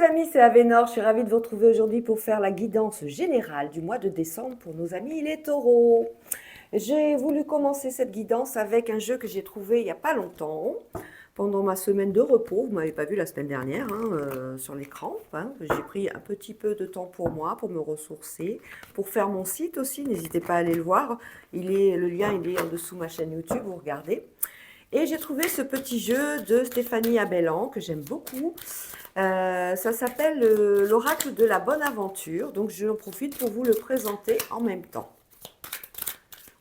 amis, c'est Avénor. Je suis ravie de vous retrouver aujourd'hui pour faire la guidance générale du mois de décembre pour nos amis les taureaux. J'ai voulu commencer cette guidance avec un jeu que j'ai trouvé il n'y a pas longtemps, pendant ma semaine de repos. Vous ne m'avez pas vu la semaine dernière sur l'écran. J'ai pris un petit peu de temps pour moi, pour me ressourcer, pour faire mon site aussi. N'hésitez pas à aller le voir. Le lien il est en dessous de ma chaîne YouTube, vous regardez. Et j'ai trouvé ce petit jeu de Stéphanie Abellan que j'aime beaucoup. Ça s'appelle l'oracle de la bonne aventure. Donc je en profite pour vous le présenter en même temps.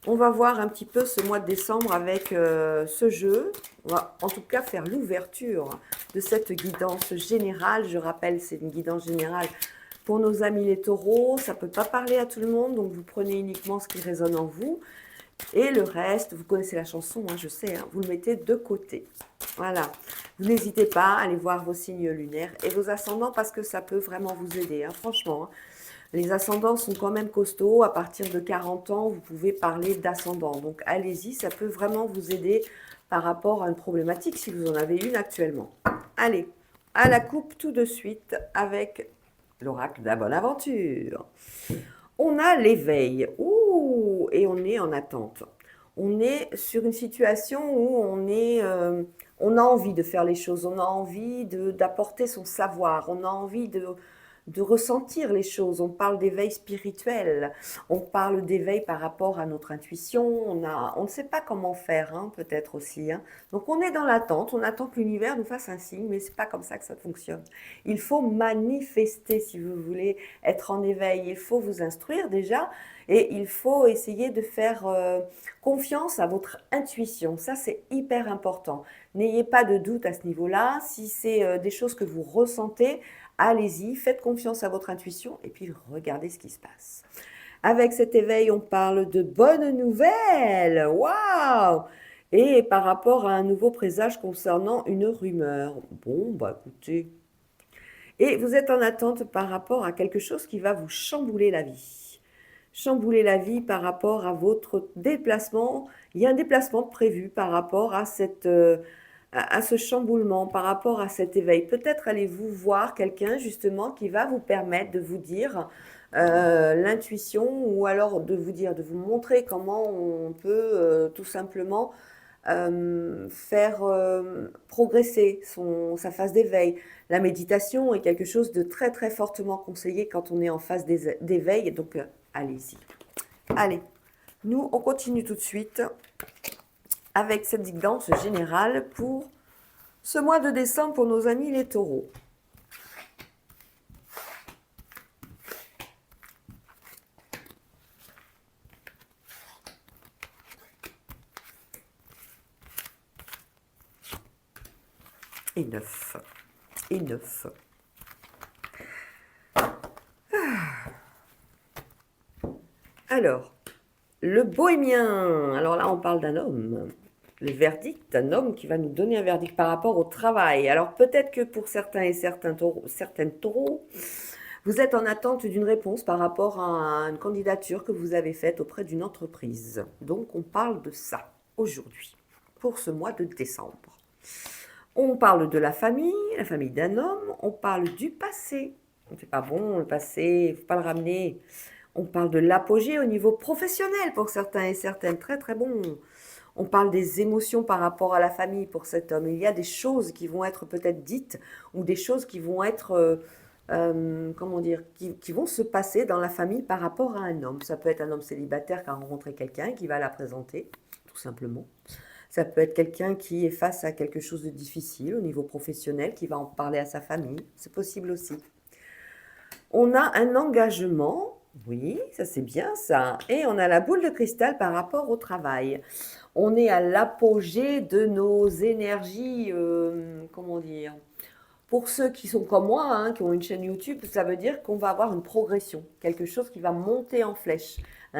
On va voir un petit peu ce mois de décembre avec ce jeu. On va en tout cas faire l'ouverture de cette guidance générale. Je rappelle, c'est une guidance générale pour nos amis les taureaux. Ça ne peut pas parler à tout le monde, donc vous prenez uniquement ce qui résonne en vous. Et le reste, vous connaissez la chanson, je sais, vous le mettez de côté. Voilà. Vous n'hésitez pas à aller voir vos signes lunaires et vos ascendants parce que ça peut vraiment vous aider, franchement. Les ascendants sont quand même costauds. À partir de 40 ans, vous pouvez parler d'ascendant. Donc allez-y, ça peut vraiment vous aider par rapport à une problématique si vous en avez une actuellement. Allez, à la coupe tout de suite avec l'oracle de la bonne aventure. On a l'éveil. Ouh, et on est en attente. On est sur une situation où on a envie de faire les choses, on a envie d'apporter son savoir, on a envie de ressentir les choses. On parle d'éveil spirituel, on parle d'éveil par rapport à notre intuition. On ne sait pas comment faire, peut-être aussi. Donc on est dans l'attente, on attend que l'univers nous fasse un signe, mais c'est pas comme ça que ça fonctionne. Il faut manifester si vous voulez être en éveil. Il faut vous instruire déjà et il faut essayer de faire confiance à votre intuition. Ça, c'est hyper important. N'ayez pas de doute à ce niveau-là. Si c'est des choses que vous ressentez, allez-y, faites confiance à votre intuition et puis regardez ce qui se passe. Avec cet éveil, on parle de bonnes nouvelles. Waouh! Et par rapport à un nouveau présage concernant une rumeur. Bon, bah écoutez. Et vous êtes en attente par rapport à quelque chose qui va vous chambouler la vie. Chambouler la vie par rapport à votre déplacement. Il y a un déplacement prévu par rapport à ce chamboulement, par rapport à cet éveil. Peut-être allez-vous voir quelqu'un justement qui va vous permettre de vous dire l'intuition ou alors de vous montrer comment on peut tout simplement faire progresser sa phase d'éveil. La méditation est quelque chose de très très fortement conseillé quand on est en phase d'éveil, donc allez-y. Allez, nous on continue tout de suite avec cette guidance générale pour ce mois de décembre pour nos amis les taureaux. Et 9. Et 9. Alors, le bohémien. Alors là, on parle d'un homme. Le verdict d'un homme qui va nous donner un verdict par rapport au travail. Alors peut-être que pour certains et certaines taureaux, vous êtes en attente d'une réponse par rapport à une candidature que vous avez faite auprès d'une entreprise. Donc on parle de ça aujourd'hui, pour ce mois de décembre. On parle de la famille d'un homme, on parle du passé. C'est pas bon le passé, il ne faut pas le ramener. On parle de l'apogée au niveau professionnel pour certains et certaines, très très bon. On parle des émotions par rapport à la famille pour cet homme. Il y a des choses qui vont être peut-être dites ou des choses qui vont être, comment dire, qui vont se passer dans la famille par rapport à un homme. Ça peut être un homme célibataire qui a rencontré quelqu'un qui va la présenter, tout simplement. Ça peut être quelqu'un qui est face à quelque chose de difficile au niveau professionnel, qui va en parler à sa famille. C'est possible aussi. On a un engagement, oui, ça c'est bien ça. Et on a la boule de cristal par rapport au travail. On est à l'apogée de nos énergies, comment dire. Pour ceux qui sont comme moi, qui ont une chaîne YouTube, ça veut dire qu'on va avoir une progression, quelque chose qui va monter en flèche.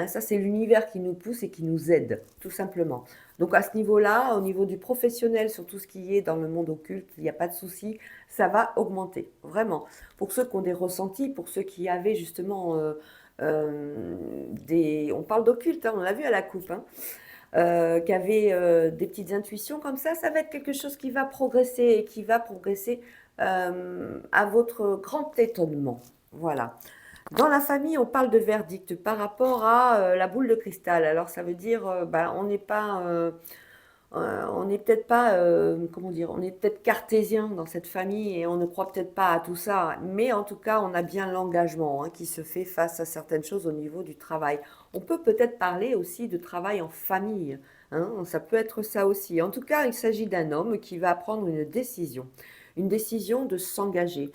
Ça, c'est l'univers qui nous pousse et qui nous aide, tout simplement. Donc à ce niveau-là, au niveau du professionnel, sur tout ce qui est dans le monde occulte, il n'y a pas de souci, ça va augmenter, vraiment. Pour ceux qui ont des ressentis, pour ceux qui avaient justement on parle d'occulte, on l'a vu à la coupe, qui avaient des petites intuitions comme ça va être quelque chose qui va progresser et qui va progresser à votre grand étonnement. Voilà. Dans la famille, on parle de verdict par rapport à la boule de cristal. Alors, ça veut dire, on n'est peut-être pas, comment dire, on est peut-être cartésien dans cette famille et on ne croit peut-être pas à tout ça, mais en tout cas, on a bien l'engagement qui se fait face à certaines choses au niveau du travail. On peut peut-être parler aussi de travail en famille, hein, ça peut être ça aussi. En tout cas, il s'agit d'un homme qui va prendre une décision de s'engager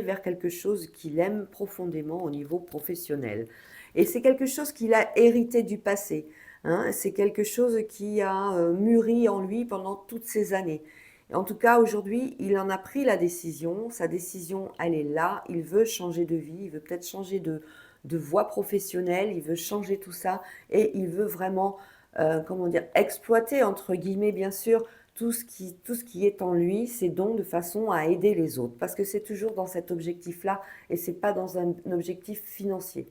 vers quelque chose qu'il aime profondément au niveau professionnel. Et c'est quelque chose qu'il a hérité du passé. Hein, c'est quelque chose qui a mûri en lui pendant toutes ces années. Et en tout cas, aujourd'hui, il en a pris la décision. Sa décision, elle est là. Il veut changer de vie. Il veut peut-être changer de voie professionnelle. Il veut changer tout ça. Et il veut vraiment, comment dire, exploiter, entre guillemets, bien sûr, tout ce qui est en lui, ses dons, de façon à aider les autres. Parce que c'est toujours dans cet objectif-là et c'est pas dans un objectif financier.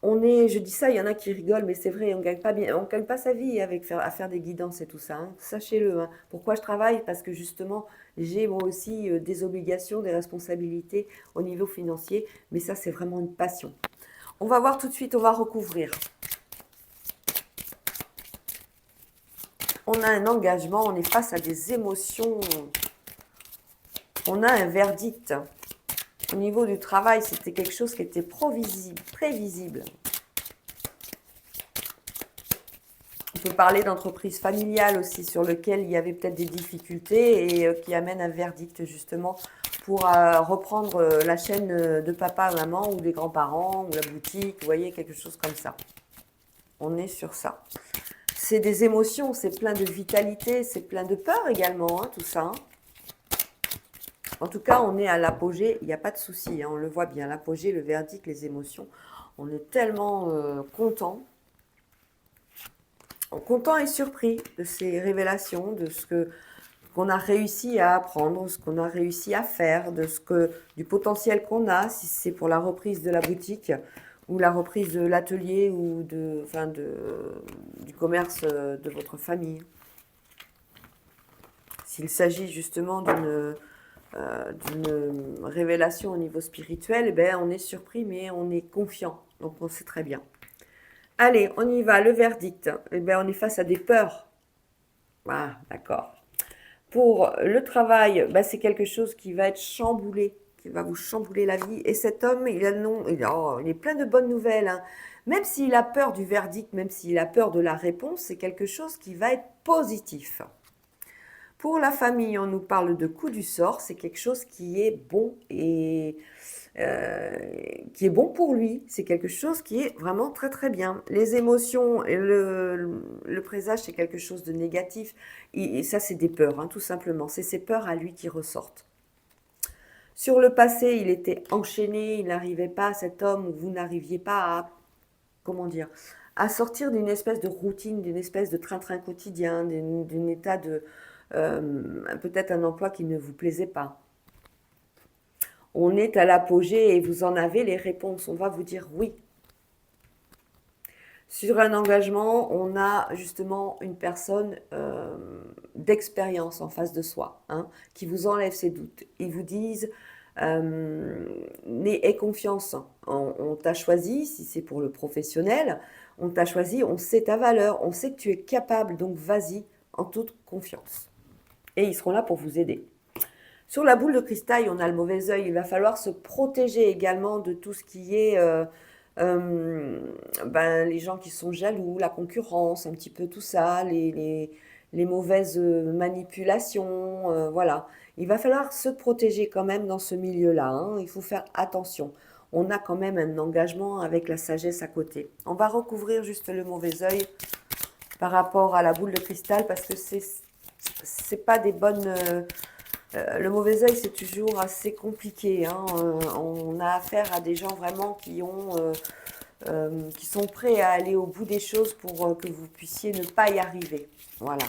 Je dis ça, il y en a qui rigolent, mais c'est vrai, on gagne pas sa vie à faire des guidances et tout ça, hein. Sachez-le, hein. Pourquoi je travaille? Parce que justement, j'ai moi aussi des obligations, des responsabilités au niveau financier, mais ça, c'est vraiment une passion. On va voir tout de suite, on va recouvrir. On a un engagement, on est face à des émotions, on a un verdict. Au niveau du travail, c'était quelque chose qui était prévisible. On peut parler d'entreprise familiale aussi, sur lequel il y avait peut-être des difficultés et qui amène un verdict justement pour reprendre la chaîne de papa, maman ou des grands-parents ou la boutique, vous voyez, quelque chose comme ça. On est sur ça. C'est des émotions, c'est plein de vitalité, c'est plein de peur également, hein, tout ça. Hein. En tout cas, on est à l'apogée, il n'y a pas de souci, hein, on le voit bien, l'apogée, le verdict, les émotions. On est tellement content et surpris de ces révélations, de ce qu'on a réussi à apprendre, ce qu'on a réussi à faire, du potentiel qu'on a, si c'est pour la reprise de la boutique ou la reprise de l'atelier ou du commerce de votre famille. S'il s'agit justement d'une révélation au niveau spirituel, eh ben, on est surpris, mais on est confiant. Donc, on sait très bien. Allez, on y va, le verdict. Eh ben, on est face à des peurs. Ah, d'accord. Pour le travail, ben, c'est quelque chose qui va être chamboulé, qui va vous chambouler la vie. Et cet homme, il est plein de bonnes nouvelles. Hein. Même s'il a peur du verdict, même s'il a peur de la réponse, c'est quelque chose qui va être positif. Pour la famille, on nous parle de coup du sort, c'est quelque chose qui est bon et qui est bon pour lui. C'est quelque chose qui est vraiment très très bien. Les émotions et le présage, c'est quelque chose de négatif. Et ça, c'est des peurs, hein, tout simplement. C'est ces peurs à lui qui ressortent. Sur le passé, il était enchaîné, il n'arrivait pas, cet homme, vous n'arriviez pas à, comment dire, à sortir d'une espèce de routine, d'une espèce de train-train quotidien, d'un état de peut-être un emploi qui ne vous plaisait pas. On est à l'apogée et vous en avez les réponses. On va vous dire oui. Sur un engagement, on a justement une personne d'expérience en face de soi, hein, qui vous enlève ses doutes. Ils vous disent aie confiance. On t'a choisi, si c'est pour le professionnel, on t'a choisi, on sait ta valeur, on sait que tu es capable, donc vas-y en toute confiance. Et ils seront là pour vous aider. Sur la boule de cristal, on a le mauvais œil. Il va falloir se protéger également de tout ce qui est les gens qui sont jaloux, la concurrence, un petit peu tout ça, les mauvaises manipulations, voilà. Il va falloir se protéger quand même dans ce milieu-là, hein. Il faut faire attention. On a quand même un engagement avec la sagesse à côté. On va recouvrir juste le mauvais œil par rapport à la boule de cristal parce que c'est pas des bonnes... le mauvais œil, c'est toujours assez compliqué. Hein. On a affaire à des gens vraiment qui sont prêts à aller au bout des choses pour que vous puissiez ne pas y arriver. Voilà.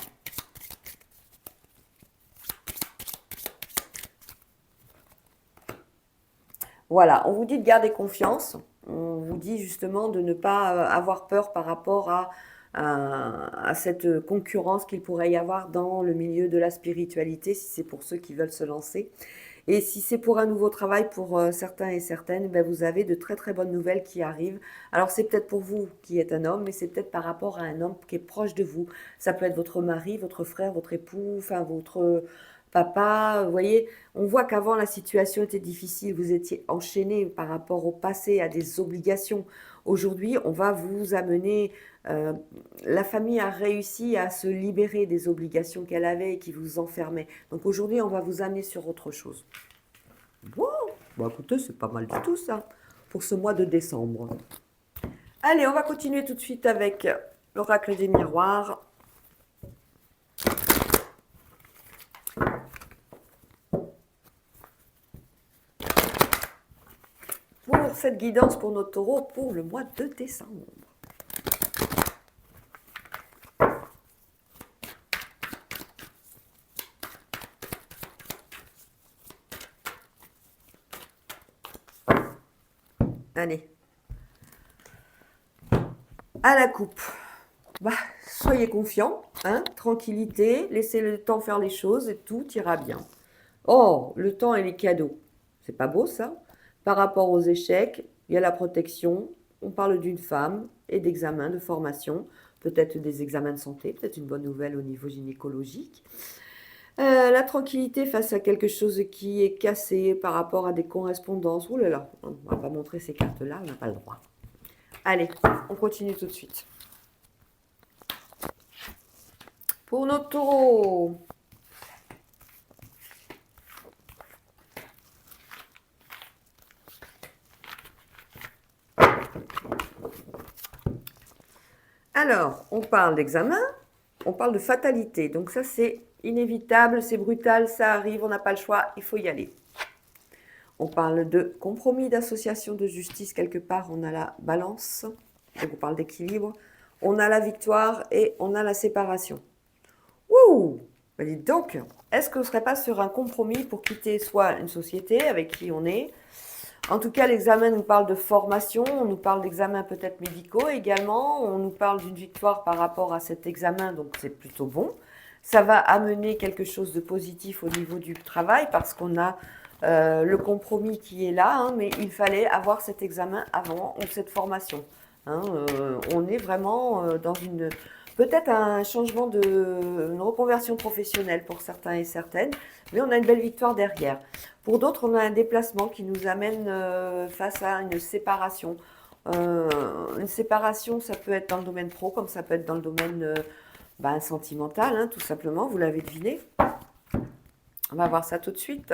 Voilà, on vous dit de garder confiance. On vous dit justement de ne pas avoir peur par rapport à à cette concurrence qu'il pourrait y avoir dans le milieu de la spiritualité, si c'est pour ceux qui veulent se lancer. Et si c'est pour un nouveau travail pour certains et certaines, ben vous avez de très très bonnes nouvelles qui arrivent. Alors c'est peut-être pour vous qui êtes un homme, mais c'est peut-être par rapport à un homme qui est proche de vous. Ça peut être votre mari, votre frère, votre époux, enfin votre papa. Vous voyez, on voit qu'avant la situation était difficile, vous étiez enchaîné par rapport au passé à des obligations. Aujourd'hui, on va vous amener, la famille a réussi à se libérer des obligations qu'elle avait et qui vous enfermaient. Donc aujourd'hui, on va vous amener sur autre chose. Bon, bah écoutez, c'est pas mal du tout ça, pour ce mois de décembre. Allez, on va continuer tout de suite avec l'oracle des miroirs. Pour cette guidance pour nos taureaux pour le mois de décembre. Allez. À la coupe. Bah, soyez confiants, hein, tranquillité, laissez le temps faire les choses et tout ira bien. Oh, le temps et les cadeaux. C'est pas beau ça? Par rapport aux échecs, il y a la protection. On parle d'une femme et d'examens, de formation, peut-être des examens de santé, peut-être une bonne nouvelle au niveau gynécologique. La tranquillité face à quelque chose qui est cassé par rapport à des correspondances. Ouh là là, on va pas montrer ces cartes-là, on n'a pas le droit. Allez, on continue tout de suite. Pour nos taureaux. Alors, on parle d'examen, on parle de fatalité. Donc ça, c'est inévitable, c'est brutal, ça arrive, on n'a pas le choix, il faut y aller. On parle de compromis, d'association, de justice. Quelque part, on a la balance. Donc on parle d'équilibre. On a la victoire et on a la séparation. Ouh! Ben dites donc, est-ce qu'on ne serait pas sur un compromis pour quitter soit une société avec qui on est? En tout cas, l'examen nous parle de formation, on nous parle d'examens peut-être médicaux également, on nous parle d'une victoire par rapport à cet examen, donc c'est plutôt bon. Ça va amener quelque chose de positif au niveau du travail parce qu'on a le compromis qui est là, hein, mais il fallait avoir cet examen avant ou cette formation. Hein, on est vraiment dans une peut-être un changement une reconversion professionnelle pour certains et certaines, mais on a une belle victoire derrière. Pour d'autres, on a un déplacement qui nous amène face à une séparation. Une séparation, ça peut être dans le domaine pro, comme ça peut être dans le domaine sentimental, hein, tout simplement, vous l'avez deviné. On va voir ça tout de suite.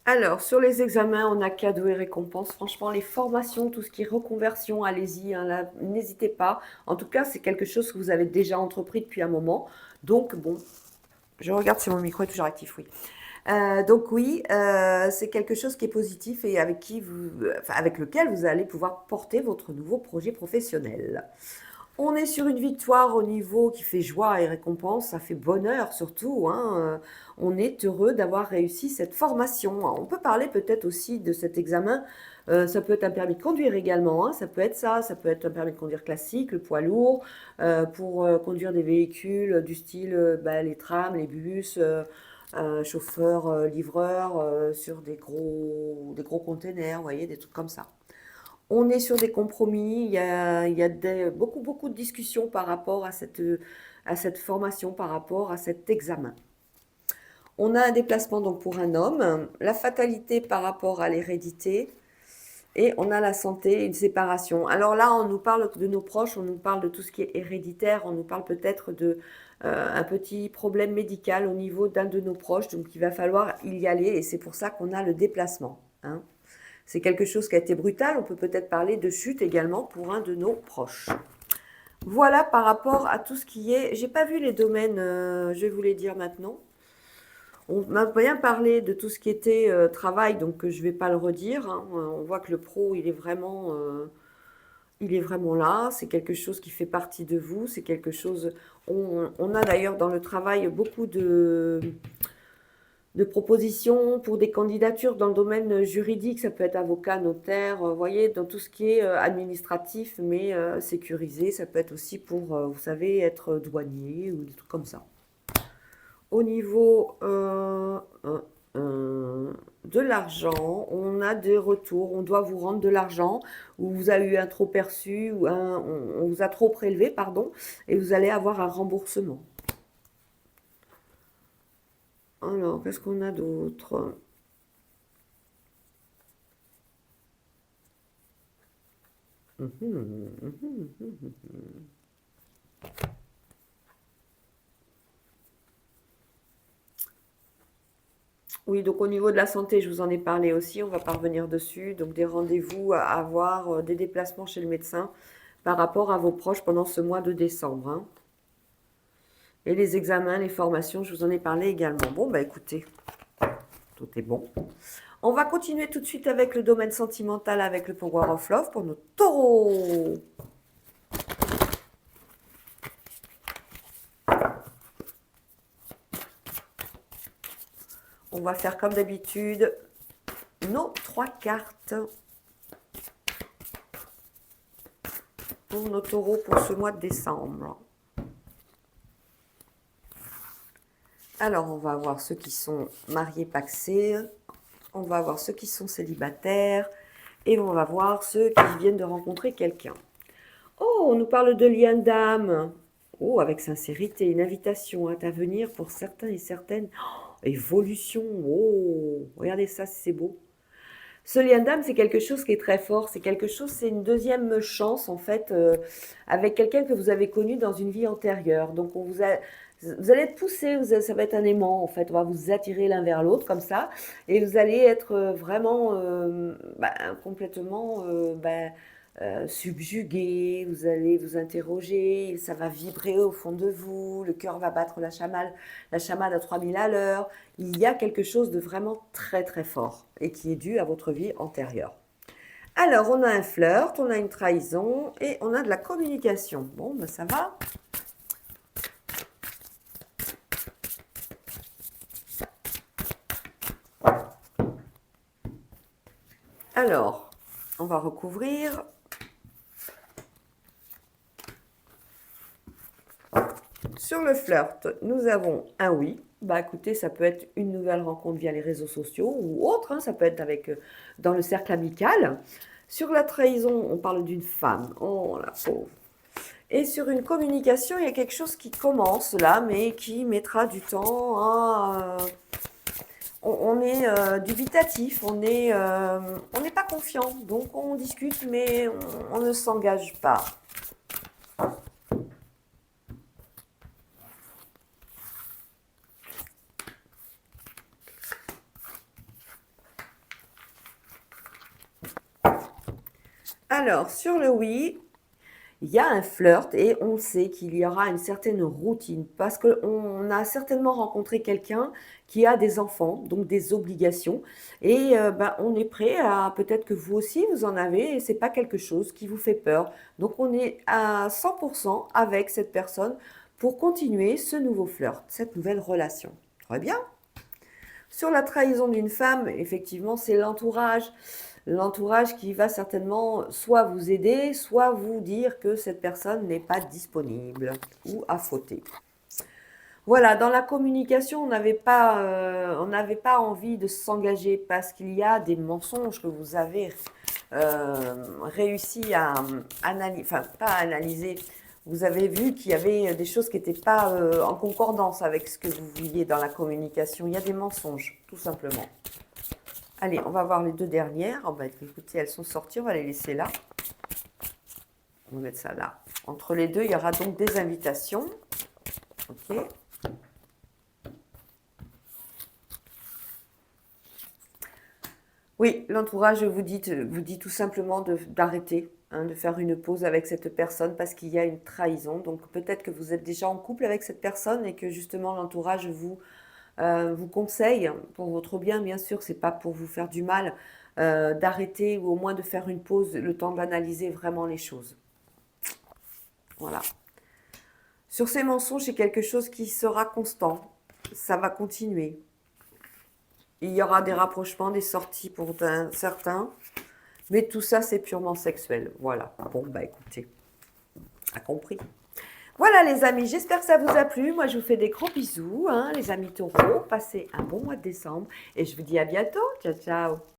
Alors, sur les examens, on a cadeaux et récompenses. Franchement, les formations, tout ce qui est reconversion, allez-y, hein, n'hésitez pas. En tout cas, c'est quelque chose que vous avez déjà entrepris depuis un moment. Donc, bon, je regarde si mon micro est toujours actif, oui. Donc oui, c'est quelque chose qui est positif et avec lequel vous allez pouvoir porter votre nouveau projet professionnel. On est sur une victoire au niveau qui fait joie et récompense, ça fait bonheur surtout, hein. On est heureux d'avoir réussi cette formation. On peut parler peut-être aussi de cet examen. Ça peut être un permis de conduire également, hein. Ça peut être ça peut être un permis de conduire classique, le poids lourd, pour conduire des véhicules du style les trams, les bus, chauffeur, livreur, sur des gros containers, vous voyez, des trucs comme ça. On est sur des compromis, il y a beaucoup de discussions par rapport à cette formation, par rapport à cet examen. On a un déplacement donc pour un homme, la fatalité par rapport à l'hérédité, et on a la santé, une séparation. Alors là, on nous parle de nos proches, on nous parle de tout ce qui est héréditaire, on nous parle peut-être de un petit problème médical au niveau d'un de nos proches, donc il va falloir y aller, et c'est pour ça qu'on a le déplacement, hein. C'est quelque chose qui a été brutal. On peut peut-être parler de chute également pour un de nos proches. Voilà par rapport à tout ce qui est... J'ai pas vu les domaines, je vais vous les dire maintenant. On m'a bien parlé de tout ce qui était travail, donc je vais pas le redire, hein. On voit que le pro, il est vraiment Il est vraiment là, c'est quelque chose qui fait partie de vous, c'est quelque chose... On a d'ailleurs dans le travail beaucoup de propositions pour des candidatures dans le domaine juridique. Ça peut être avocat, notaire, vous voyez, dans tout ce qui est administratif, mais sécurisé. Ça peut être aussi pour, vous savez, être douanier ou des trucs comme ça. Au niveau de l'argent, on a des retours. On doit vous rendre de l'argent ou vous avez eu un trop perçu ou on vous a trop prélevé, pardon, et vous allez avoir un remboursement. Alors, qu'est-ce qu'on a d'autre? Oui, donc au niveau de la santé, je vous en ai parlé aussi, on va pas revenir dessus. Donc des rendez-vous à avoir, des déplacements chez le médecin par rapport à vos proches pendant ce mois de décembre, hein. Et les examens, les formations, je vous en ai parlé également. Bon, bah écoutez, tout est bon. On va continuer tout de suite avec le domaine sentimental avec le Power of Love pour nos taureaux. On va faire comme d'habitude nos 3 cartes pour nos taureaux pour ce mois de décembre. Alors, on va avoir ceux qui sont mariés pacsés, on va avoir ceux qui sont célibataires et on va voir ceux qui viennent de rencontrer quelqu'un. Oh, on nous parle de lien d'âme. Oh, avec sincérité, une invitation à venir pour certains et certaines. Oh, évolution. Oh, regardez ça, c'est beau. Ce lien d'âme, c'est quelque chose qui est très fort. C'est quelque chose, c'est une deuxième chance, en fait, avec quelqu'un que vous avez connu dans une vie antérieure. Donc, vous allez être poussé, ça va être un aimant, en fait. On va vous attirer l'un vers l'autre, comme ça. Et vous allez être vraiment complètement subjugué. Vous allez vous interroger. Ça va vibrer au fond de vous. Le cœur va battre la chamade à 3000 à l'heure. Il y a quelque chose de vraiment très très fort et qui est dû à votre vie antérieure. Alors, on a un flirt, on a une trahison et on a de la communication. Bon, ben ça va. Alors, on va recouvrir. Sur le flirt, nous avons un oui. Bah écoutez, ça peut être une nouvelle rencontre via les réseaux sociaux ou autre, hein, ça peut être avec dans le cercle amical. Sur la trahison, on parle d'une femme. Oh la pauvre. Et sur une communication, il y a quelque chose qui commence là, mais qui mettra du temps à... on est dubitatif, on n'est pas confiant. Donc on discute, mais on ne s'engage pas. Alors, sur le oui, il y a un flirt et on sait qu'il y aura une certaine routine parce qu'on a certainement rencontré quelqu'un qui a des enfants, donc des obligations. Et on est prêt à, peut-être que vous aussi, vous en avez et c'est pas quelque chose qui vous fait peur. Donc, on est à 100% avec cette personne pour continuer ce nouveau flirt, cette nouvelle relation. Très bien. Sur la trahison d'une femme, effectivement, c'est l'entourage. L'entourage qui va certainement soit vous aider, soit vous dire que cette personne n'est pas disponible ou a fauté. Voilà, dans la communication, on n'avait pas envie de s'engager parce qu'il y a des mensonges que vous avez réussi à analyser, enfin pas à analyser, vous avez vu qu'il y avait des choses qui n'étaient pas en concordance avec ce que vous vouliez dans la communication. Il y a des mensonges, tout simplement. Allez, on va voir les deux dernières. Oh, bah, écoutez, elles sont sorties, on va les laisser là. On va mettre ça là. Entre les deux, il y aura donc des invitations. Ok. Oui, l'entourage vous dit tout simplement d'arrêter, hein, de faire une pause avec cette personne parce qu'il y a une trahison. Donc peut-être que vous êtes déjà en couple avec cette personne et que justement l'entourage vous conseille pour votre bien, bien sûr, c'est pas pour vous faire du mal, d'arrêter ou au moins de faire une pause, le temps d'analyser vraiment les choses. Voilà. Sur ces mensonges, c'est quelque chose qui sera constant. Ça va continuer. Il y aura des rapprochements, des sorties pour certains. Mais tout ça, c'est purement sexuel. Voilà. Bon, bah écoutez, a compris. Voilà les amis, j'espère que ça vous a plu. Moi, je vous fais des gros bisous, hein, les amis taureaux. Passez un bon mois de décembre et je vous dis à bientôt. Ciao, ciao.